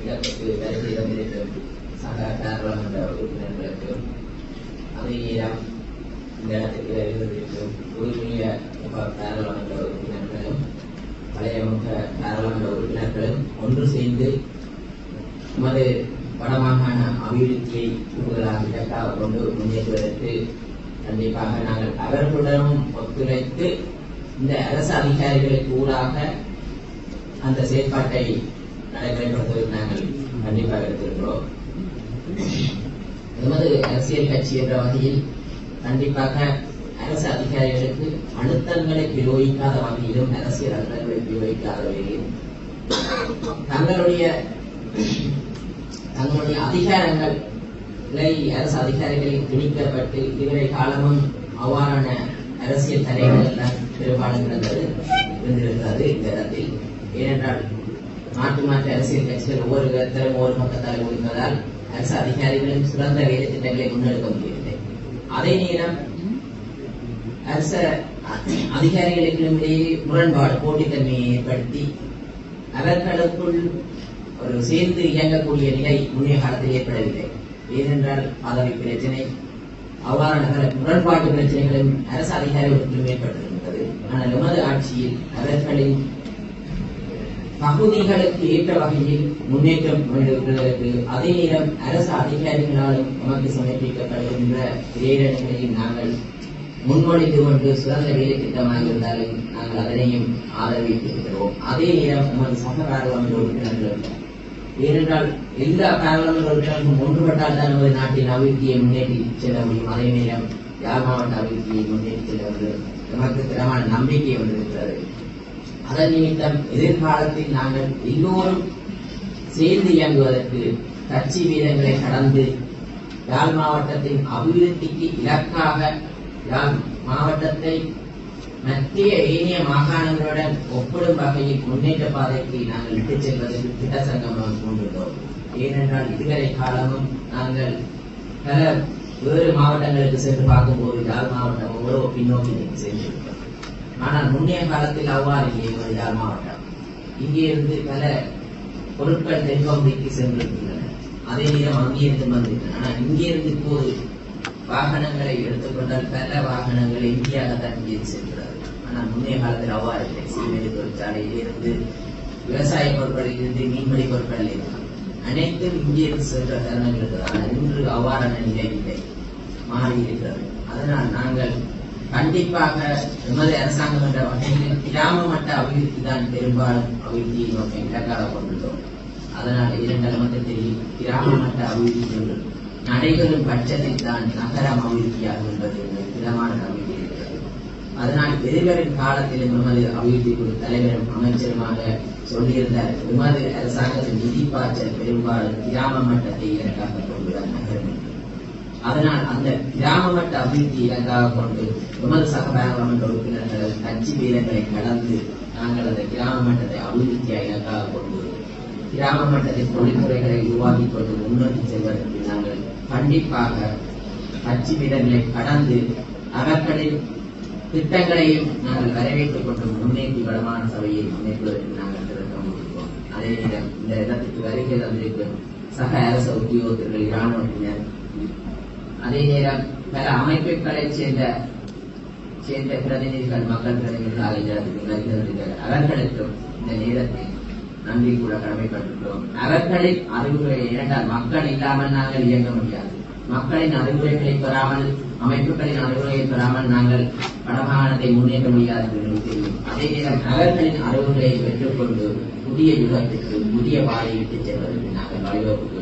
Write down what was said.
இடத்துக்கு வருகை தந்திருக்கும் சக பாராளுமன்ற உறுப்பினர்களுக்கும் அதே நேரம் இந்த இடத்துக்கு வருகை தந்திருக்கும் புதுமைய பாராளுமன்ற உறுப்பினர்களும் பழைய முக பாராளுமன்ற உறுப்பினர்களும் ஒன்று சேர்ந்து நமது வடமாகாண அபிவிருத்தியை கூடுதலாக இலக்காக கொண்டு முன்னேற்றுவதற்கு கண்டிப்பாக நாங்கள் அவர்களுடனும் ஒத்துழைத்து இந்த அரசு அதிகாரிகளுக்கு ஊடாக அந்த செயற்பாட்டை நடைமுறைப்படுத்துவதற்கு நாங்கள் கண்டிப்பாக எடுத்திருக்கிறோம். எமது அரசியல் கட்சி என்ற வகையில் கண்டிப்பாக அரசு அதிகாரிகளுக்கு அழுத்தங்களை பிரயோகிக்காத வகையிலும் அரசியல் அழுத்தங்களை பிரயோகிக்காத வகையிலும் தங்களுடைய அதிகாரங்களை அரசு அதிகாரிகளில் திணிக்கப்பட்டு இதுவரை காலமும் அவ்வாறான அரசியல் தலைவர்கள் எல்லாம் பெரும்பாலும் இருந்திருக்கிறது இந்த இடத்தில். ஏனென்றால் மாற்று அரசியல் கட்சிகள் ஒவ்வொரு இடத்திலும் ஒவ்வொரு பக்கத்தால் ஒதுக்குவதால் அரசு அதிகாரிகளும் சிறந்த வேலை திட்டங்களை முன்னெடுக்க முடியவில்லை. அதே நேரம் அரசு அதிகாரிகளுக்கிடையே முரண்பாடு போட்டித்தன்மையை ஏற்படுத்தி அவர்களுக்குள் ஒரு சேர்ந்து இயங்கக்கூடிய நிலை முன்னைய காலத்தில் ஏற்படவில்லை. ஏனென்றால் பதவி பிரச்சனை அவ்வாறான முரண்பாட்டு பிரச்சனைகளும் அரசு அதிகாரிகளுக்கும் ஏற்பட்டிருக்கிறது. ஆனால் எமது ஆட்சியில் அவர்களின் பகுதிகளுக்கு ஏற்ற வகையில் முன்னேற்றம் கொண்டிருப்பதற்கு அதே நேரம் அரசு அதிகாரிகளாலும் நமக்கு சமர்ப்பிக்கப்படுகின்ற பிரேரணைகளையும் நாங்கள் முன்மொழிந்து கொண்டு சிறந்த வேலை திட்டமாக இருந்தாலும் நாங்கள் அதனையும் ஆதரவிட்டிருக்கிறோம். அதே நேரம் நமது சக பாராளுமன்ற உறுப்பினர்கள் ஏனென்றால் எல்லா பாராளுமன்ற உறுப்பினர்களும் ஒன்றுபட்டால் தான் நமது நாட்டின் அபிவிருத்தியை முன்னேற்றி செல்ல முடியும். அதே நேரம் யாழ் மாவட்ட அபிவிருத்தியை முன்னேற்றி செல்ல நமக்கு திறமான நம்பிக்கை வந்திருக்கிறது. அதன் நிமித்தம் எதிர்காலத்தில் நாங்கள் எல்லோரும் சேர்ந்து இயங்குவதற்கு கட்சி வீதங்களை கடந்து யாழ் மாவட்டத்தின் அபிவிருத்திக்கு இலக்காக யாழ் மாவட்டத்தை மத்திய ஏனைய மாகாணங்களுடன் ஒப்பிடும் வகையில் முன்னேற்ற பாதைக்கு நாங்கள் இட்டுச் செல்வதற்கு திட்ட சங்கம் கொண்டுள்ளோம். ஏனென்றால் இதுவரை காலமும் நாங்கள் பல வேறு மாவட்டங்களுக்கு சென்று பார்க்கும்போது யாழ் மாவட்டம் எவ்வளவு பின்னோக்கி சென்றிருக்கிறோம். ஆனால் முன்னைய காலத்தில் அவ்வாறு இல்லை. யாழ் மாவட்டம் இங்கே இருந்து பல பொருட்கள் தென்கொம்பைக்கு சென்றிருக்கின்றன. அதே நேரம் அங்கிருந்து வந்திருக்கின்றன. ஆனால் இங்கிருந்து இப்போது வாகனங்களை எடுத்துக்கொண்டால் பல வாகனங்கள் இந்தியாகத்தான் இங்கே செல்கிறது. ஆனால் முன்னைய காலத்தில் அவ்வாறு இல்லை. சீமெடி தொழிற்சாலையில் இருந்து விவசாய பொருட்களில் இருந்து மீன்பிடி பொருட்கள் இருந்து அனைத்தும் இங்கிருந்து சென்ற தருணங்கள் இருக்கிறது. ஆனால் இன்று அவ்வாறான நிலை இல்லை, மாறி இருக்கிறது. அதனால் நாங்கள் கண்டிப்பாக எமது அரசாங்கம் என்ற வகையில் கிராம மட்ட அபிவிருத்தி தான் பெரும்பாலும் அபிவிருத்தியை நோக்கி இலக்காக கொண்டுள்ளோம். அதனால் இரண்டு நமக்கு தெரியும், கிராம மட்ட அபிவிருத்தி நடைபெறும் பட்சத்தில் தான் நகரம் அபிவிருத்தியாகும் என்பது திடமான நம்பிக்கை இருக்கிறது. அதனால் எதிர்வரும் காலத்தில் எமது அபிவிருத்தி குழு தலைவரும் அமைச்சருமாக சொல்லியிருந்தார், எமது அரசாங்கத்தின் நிதி பாய்ச்சல் பெரும்பாலும் கிராம மட்டத்தை இலக்காக கொண்டுதான் நகரம். அதனால் அந்த கிராம மட்ட அபிவிருத்தி இலக்காக கொண்டு எமது சக பாராளுமன்ற உறுப்பினர்கள் கட்சி வீரர்களை கடந்து நாங்கள் அந்த கிராம மட்டத்தை அபிவிருத்தியா இலக்காக கொண்டு கிராம மட்டத்தில் தொழில்துறைகளை உருவாக்கி கொண்டு முன்னோக்கி செல்வதற்கு நாங்கள் கண்டிப்பாக கட்சி வீரர்களை கடந்து அவர்களின் திட்டங்களையும் நாங்கள் வரவேற்றுக் கொண்டு முன்னேற்றி வளமான சபையை முன்னேற்றுவதற்கு நாங்கள் திறக்க முடியும். அதே நேரம் இந்த இடத்துக்கு வருகை தந்திருக்கும் சக அரசு உத்தியோகத்தர்கள் இராணுவத்தினர், அதே நேரம் பல அமைப்புகளைச் சேர்ந்த பிரதிநிதிகள், மக்கள் பிரதிநிதிகள் ஆகிய அவர்களுக்கும் இந்த நேரத்தில் நன்றி கூட கடமைப்பட்டுள்ளோம். அவர்களின் அறிவுரை இரண்டால் மக்கள் இல்லாமல் நாங்கள் இயங்க முடியாது. மக்களின் அறிவுரைகளை பெறாமல், அமைப்புகளின் அறிவுரையை பெறாமல் நாங்கள் வடமாகாணத்தை முன்னேற்ற முடியாது என்று தெரியும். அதே நேரம் அவர்களின் அறிவுரையை பெற்றுக்கொண்டு புதிய யுகத்திற்கு புதிய பாதையிட்டு செல்வதற்கு நாங்கள் வழிவகுப்பு